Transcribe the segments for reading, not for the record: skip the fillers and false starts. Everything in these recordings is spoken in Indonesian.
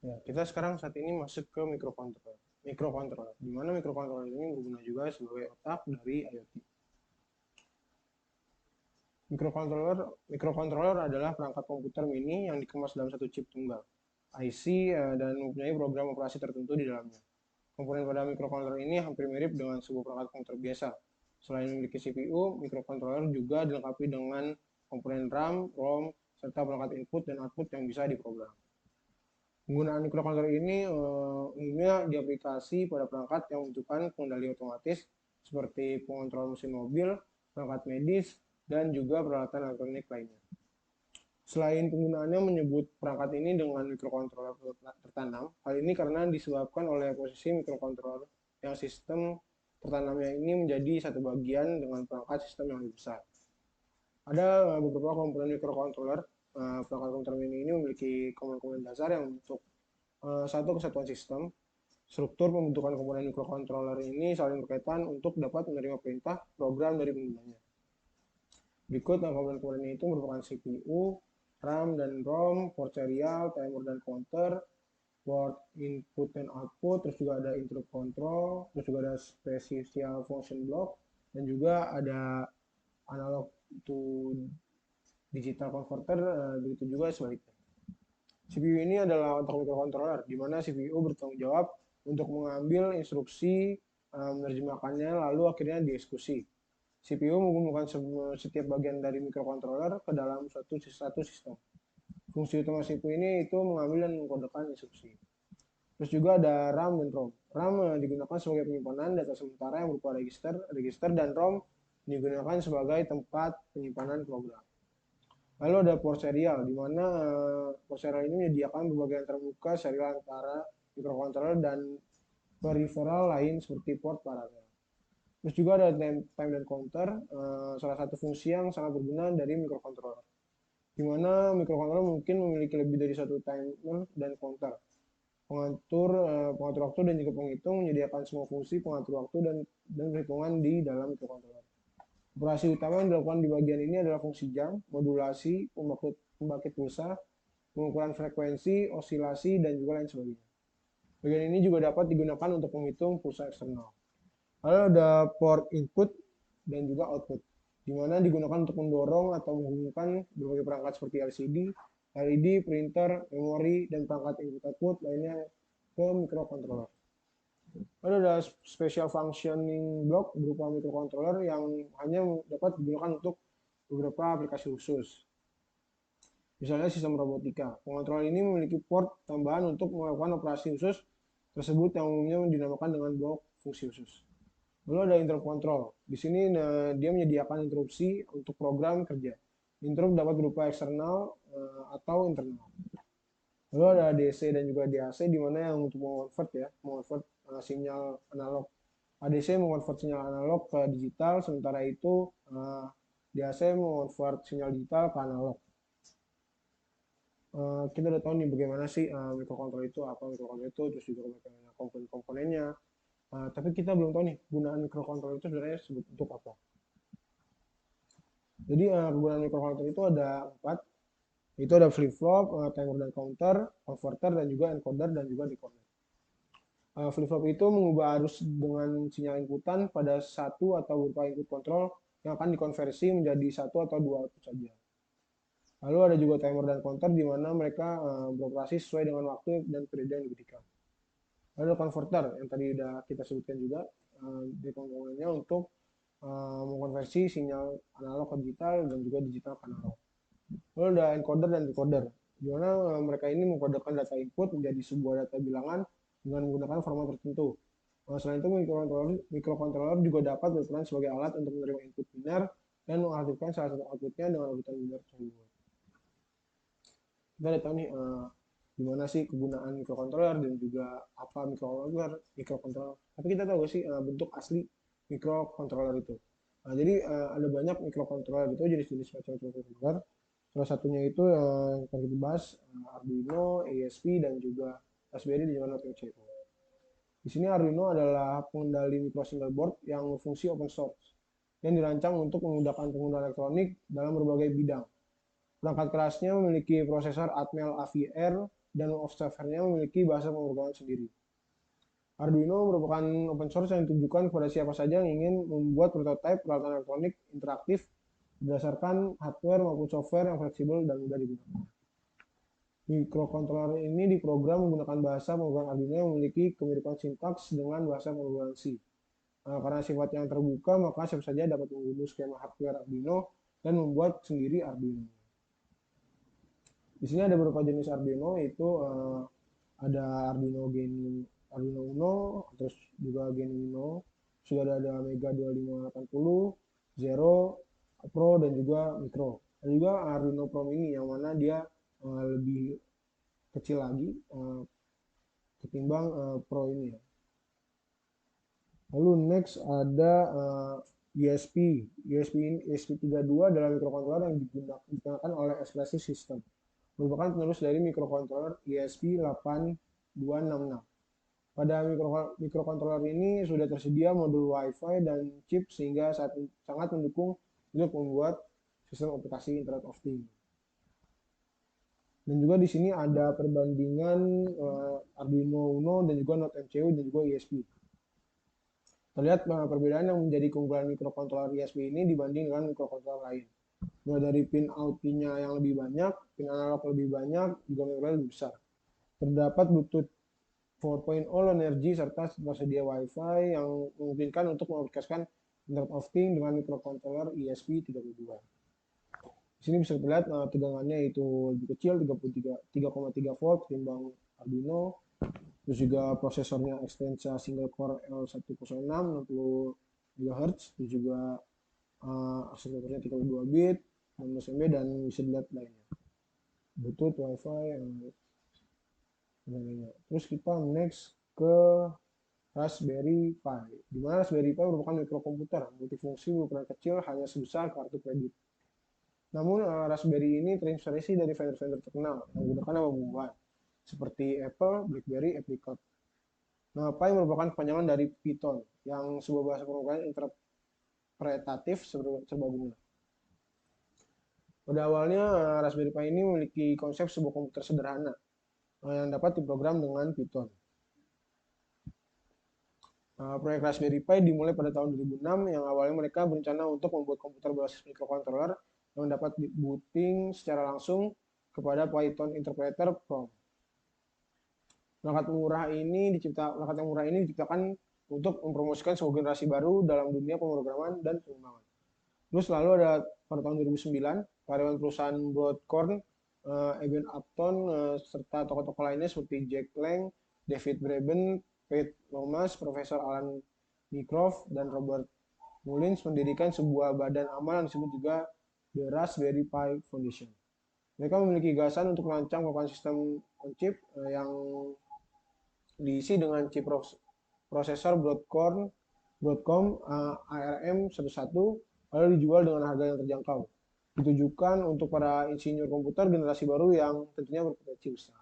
Ya, kita sekarang saat ini masuk ke microcontroller. Microcontroller, di mana microcontroller ini berguna juga sebagai otak dari IoT. Microcontroller, microcontroller adalah perangkat komputer mini yang dikemas dalam satu chip tunggal, IC, dan mempunyai program operasi tertentu di dalamnya. Komponen pada microcontroller ini hampir mirip dengan sebuah perangkat komputer biasa. Selain memiliki CPU, microcontroller juga dilengkapi dengan komponen RAM, ROM, serta perangkat input dan output yang bisa diprogram. Penggunaan microcontroller ini umumnya diaplikasi pada perangkat yang membutuhkan pengendali otomatis seperti pengontrol mesin mobil, perangkat medis, dan juga peralatan elektronik lainnya. Selain penggunaannya menyebut perangkat ini dengan microcontroller tertanam, hal ini karena disebabkan oleh posisi microcontroller yang sistem tertanamnya ini menjadi satu bagian dengan perangkat sistem yang lebih besar. Ada beberapa komponen microcontroller. Perangkat komputer mini ini memiliki komponen-komponen dasar yang untuk satu kesatuan sistem. Struktur pembentukan komponen microcontroller ini saling berkaitan untuk dapat menerima perintah program dari penggunanya. Berikut komponen-komponen itu merupakan CPU, RAM dan ROM, port serial, timer dan counter, port input dan output, terus juga ada interrupt control, terus juga ada special function block, dan juga ada analog to digital converter, begitu juga sebaliknya. CPU ini adalah otak microcontroller, di mana CPU bertanggung jawab untuk mengambil instruksi, menerjemahkannya, lalu akhirnya dieksekusi. CPU menghubungkan setiap bagian dari microcontroller ke dalam satu sistem. Fungsi utama CPU ini itu mengambil dan mengkodekan instruksi. Terus juga ada RAM dan ROM. RAM digunakan sebagai penyimpanan data sementara yang berupa register dan ROM digunakan sebagai tempat penyimpanan program. Lalu ada port serial, di mana port serial ini menyediakan berbagai antarmuka serial antara microcontroller dan peripheral lain seperti port paralel. Terus juga ada time dan counter, salah satu fungsi yang sangat berguna dari microcontroller, di mana microcontroller mungkin memiliki lebih dari satu timer dan counter. Pengatur waktu dan juga penghitung menyediakan semua fungsi pengatur waktu dan perhitungan di dalam microcontroller. Operasi utama yang dilakukan di bagian ini adalah fungsi jam, modulasi, pembangkit pulsa, pengukuran frekuensi, osilasi, dan juga lain sebagainya. Bagian ini juga dapat digunakan untuk menghitung pulsa eksternal. Lalu ada port input dan juga output, di mana digunakan untuk mendorong atau menghubungkan berbagai perangkat seperti LCD, LED, printer, memori, dan perangkat input output lainnya ke microcontroller. Lalu ada special functioning block berupa microcontroller yang hanya dapat digunakan untuk beberapa aplikasi khusus. Misalnya sistem robotika. Pengontrol ini memiliki port tambahan untuk melakukan operasi khusus tersebut yang umumnya dinamakan dengan blok fungsi khusus. Lalu ada interrupt control. Di sini dia menyediakan interupsi untuk program kerja. Interrupt dapat berupa eksternal atau internal. Lalu ada ADC dan juga DAC di mana yang untuk mengonvert sinyal analog. ADC mengonvert sinyal analog ke digital, sementara itu DAC mengonvert sinyal digital ke analog. Kita udah tahu nih bagaimana sih microcontroller itu, apa microcontroller itu, terus juga bagaimana komponen-komponennya. Tapi kita belum tahu nih gunaan microcontroller itu sebenarnya untuk apa. Jadi kegunaan microcontroller itu ada 4. Itu ada flip-flop, timer dan counter, converter, dan juga encoder dan juga decoder. Flip-flop itu mengubah arus dengan sinyal inputan pada satu atau beberapa input kontrol yang akan dikonversi menjadi satu atau dua output saja. Lalu ada juga timer dan counter di mana mereka beroperasi sesuai dengan waktu dan periode yang diberikan. Lalu ada converter yang tadi sudah kita sebutkan juga di komponennya untuk mengkonversi sinyal analog ke digital dan juga digital ke analog. Lalu ada encoder dan decoder, di mana mereka ini mengkodekan data input menjadi sebuah data bilangan dengan menggunakan format tertentu. Selain itu, microcontroller juga dapat berperan sebagai alat untuk menerima input biner dan mengaktifkan salah satu outputnya dengan urutan biner tersebut. Kita lihat nih gimana sih kegunaan microcontroller dan juga apa microcontroller. Tapi kita tahu sih bentuk asli microcontroller itu. Jadi ada banyak microcontroller itu jenis-jenis microcontroller. Salah satunya itu yang akan kita bahas Arduino, ASP dan juga Raspberry dan juga Node MCU. Di sini Arduino adalah pengendali micro single board yang berfungsi open source yang dirancang untuk memudahkan pengguna elektronik dalam berbagai bidang. Perangkat kerasnya memiliki prosesor Atmel AVR dan software-nya memiliki bahasa pemrograman sendiri. Arduino merupakan open source yang ditujukan kepada siapa saja yang ingin membuat prototipe peralatan elektronik interaktif berdasarkan hardware maupun software yang fleksibel dan mudah digunakan. Microcontroller ini diprogram menggunakan bahasa pemrograman Arduino yang memiliki kemiripan sintaks dengan bahasa pemrograman C. Karena sifat yang terbuka, maka siapa saja dapat mengunduh skema hardware Arduino dan membuat sendiri Arduino. Di sini ada beberapa jenis Arduino, yaitu ada Arduino Uno, terus juga Gen Uno, sudah ada Mega 2580, Zero, Pro, dan juga Micro. Ada juga Arduino Pro Mini yang mana dia lebih kecil lagi ketimbang Pro ini ya. Lalu next ada ESP32 adalah mikrokontroler yang digunakan oleh Expressive System, merupakan penerus dari mikrokontroler ESP8266. Pada mikrokontroler ini sudah tersedia modul Wi-Fi dan chip sehingga sangat mendukung untuk membuat sistem aplikasi Internet of Things. Dan juga di sini ada perbandingan Arduino Uno dan juga Node MCU dan juga ESP. Terlihat perbedaan yang menjadi keunggulan mikrokontroler ESP ini dibanding dengan mikrokontroler lain. Mulai dari pin out-nya yang lebih banyak, pin analog lebih banyak, juga memori lebih besar. Terdapat Bluetooth 4.0 low energy serta tersedia Wi-Fi yang memungkinkan untuk mengaplikasikan Internet of Things dengan mikrokontroler ESP32. Di sini bisa terlihat tegangannya itu lebih kecil, 3,3 volt ketimbang Arduino. Terus juga prosesornya Extensa single core L106 60 MHz, terus juga akselerometernya 32 bit, 16 MB, dan bisa dilihat lainnya. Bluetooth, Wi-Fi, terus kita next ke Raspberry Pi. Di mana Raspberry Pi merupakan mikrokomputer multifungsi berukuran kecil hanya sebesar kartu kredit. Namun Raspberry ini terinspirasi dari vendor-vendor terkenal yang menggunakan nama buahan seperti Apple, BlackBerry, Apricot. Nah, Pi merupakan kepanjangan dari Python yang sebuah bahasa pemrograman interpretatif serbaguna. Pada awalnya Raspberry Pi ini memiliki konsep sebuah komputer sederhana yang dapat diprogram dengan Python. Proyek Raspberry Pi dimulai pada tahun 2006 yang awalnya mereka berencana untuk membuat komputer berbasis mikrokontroler yang dapat dibooting secara langsung kepada Python Interpreter prompt. Perangkat yang murah ini diciptakan untuk mempromosikan sebuah generasi baru dalam dunia pemrograman dan pengembangan. Terus lalu ada pada tahun 2009, karyawan perusahaan Broadcom, Eben Upton, serta tokoh-tokoh lainnya seperti Jack Lang, David Braben, Pete Lomas, Profesor Alan Mycroft, dan Robert Mullins mendirikan sebuah badan amal yang disebut juga The Raspberry Pi Foundation. Mereka memiliki gagasan untuk merancang papan sistem on chip yang diisi dengan chip prosesor Broadcom ARM11 lalu dijual dengan harga yang terjangkau. Ditujukan untuk para insinyur komputer generasi baru yang tentunya berpotensi besar.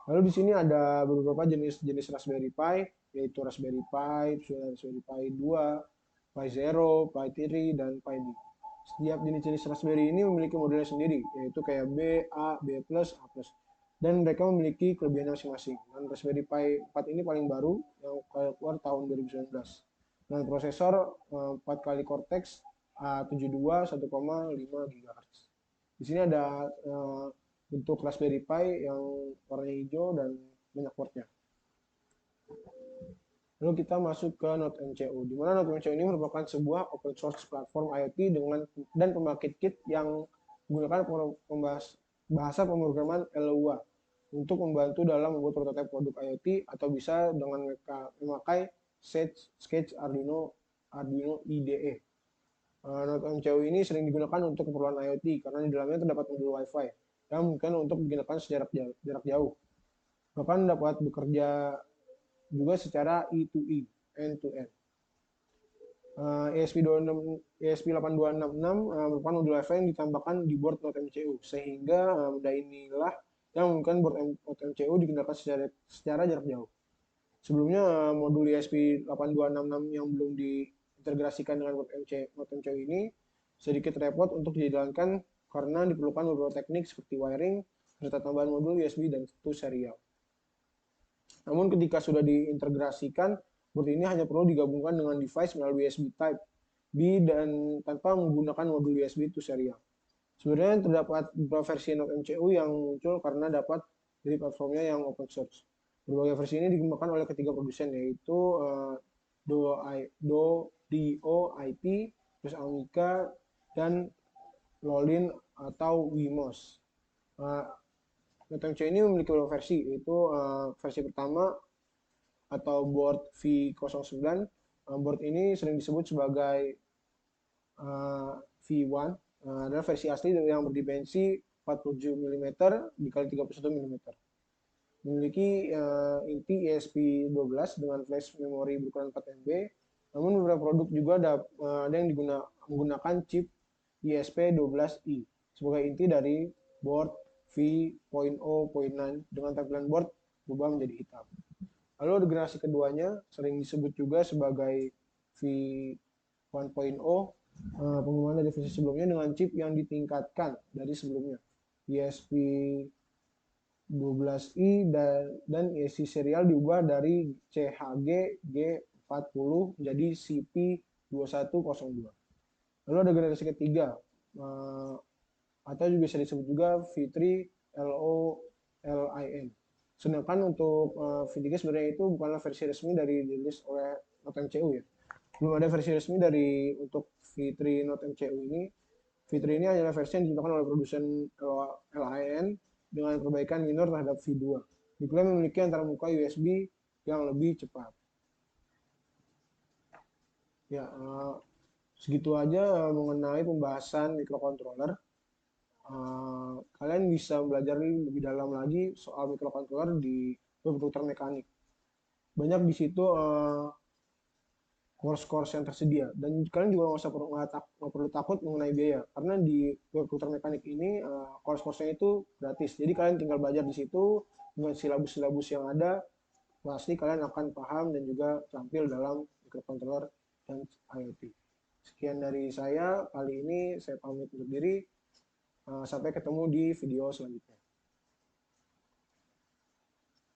Lalu di sini ada beberapa jenis Raspberry Pi, yaitu Raspberry Pi, Raspberry Pi 2, Pi Zero, Pi 3, dan Pi B. Setiap jenis Raspberry ini memiliki modelnya sendiri, yaitu kayak B, A, B+, A+. Dan mereka memiliki kelebihannya masing-masing. Dan Raspberry Pi 4 ini paling baru, yang keluar tahun 2019. Dan prosesor 4 kali Cortex A72 1,5 GHz. Di sini ada bentuk Raspberry Pi yang warna hijau dan banyak portnya. Lalu kita masuk ke Node MCU, di mana Node MCU ini merupakan sebuah open source platform IoT dan pembangkit kit yang menggunakan bahasa pemrograman Lua untuk membantu dalam membuat prototipe produk IoT atau bisa dengan memakai Sketch Arduino IDE. Node MCU ini sering digunakan untuk keperluan IoT karena di dalamnya terdapat modul Wi-Fi yang mungkin untuk digunakan jarak jauh. Bahkan dapat bekerja juga secara E2E, end-to-end. ESP8266 merupakan modul Wi-Fi yang ditambahkan di board Node MCU, sehingga benda inilah yang memungkinkan board Node MCU digunakan secara jarak jauh. Sebelumnya modul ESP8266 yang belum diintegrasikan dengan Node MCU ini sedikit repot untuk dijalankan karena diperlukan beberapa teknik seperti wiring, serta tambahan modul USB dan satu serial. Namun ketika sudah diintegrasikan, board ini hanya perlu digabungkan dengan device melalui USB Type B dan tanpa menggunakan modul USB to serial. Sebenarnya terdapat beberapa versi Note MCU yang muncul karena dapat dari platformnya yang open source. Berbagai versi ini dikembangkan oleh ketiga produsen, yaitu DOIP, terus Amiga, dan Lolin atau Wimos. Note MCU ini memiliki beberapa versi, yaitu versi pertama atau board V09. Board ini sering disebut sebagai V1, adalah versi asli yang berdimensi 47 mm dikali 31 mm. Memiliki inti ESP12 dengan flash memori berukuran 4 MB. Namun beberapa produk juga ada yang menggunakan chip ESP12i sebagai inti dari board V.0.9 dengan tampilan board berubah menjadi hitam. Lalu generasi keduanya sering disebut juga sebagai V1.0, pengembangan dari versi sebelumnya dengan chip yang ditingkatkan dari sebelumnya, ESP12i dan isi serial diubah dari CHG G40 menjadi CP2102. Lalu ada generasi ketiga, atau juga bisa disebut juga V3 LOLIN. Sedangkan untuk V3 sebenarnya itu bukanlah versi resmi dari dirilis oleh Note MCU ya. Belum ada versi resmi dari untuk V3 Note MCU ini. V3 ini adalah versi yang diciptakan oleh produsen LIN dengan perbaikan minor terhadap V2. Diklaim memiliki antara muka USB yang lebih cepat. Ya, segitu aja mengenai pembahasan microcontroller. Kalian bisa belajar lebih dalam lagi soal microcontroller di web komputer mekanik. Banyak di situ course-course yang tersedia, dan kalian juga nggak perlu takut mengenai biaya, karena di web komputer mekanik ini course-course-nya itu gratis. Jadi kalian tinggal belajar di situ dengan silabus-silabus yang ada, pasti kalian akan paham dan juga terampil dalam microcontroller dan IoT. Sekian dari saya kali ini, saya pamit undur diri. Sampai ketemu di video selanjutnya.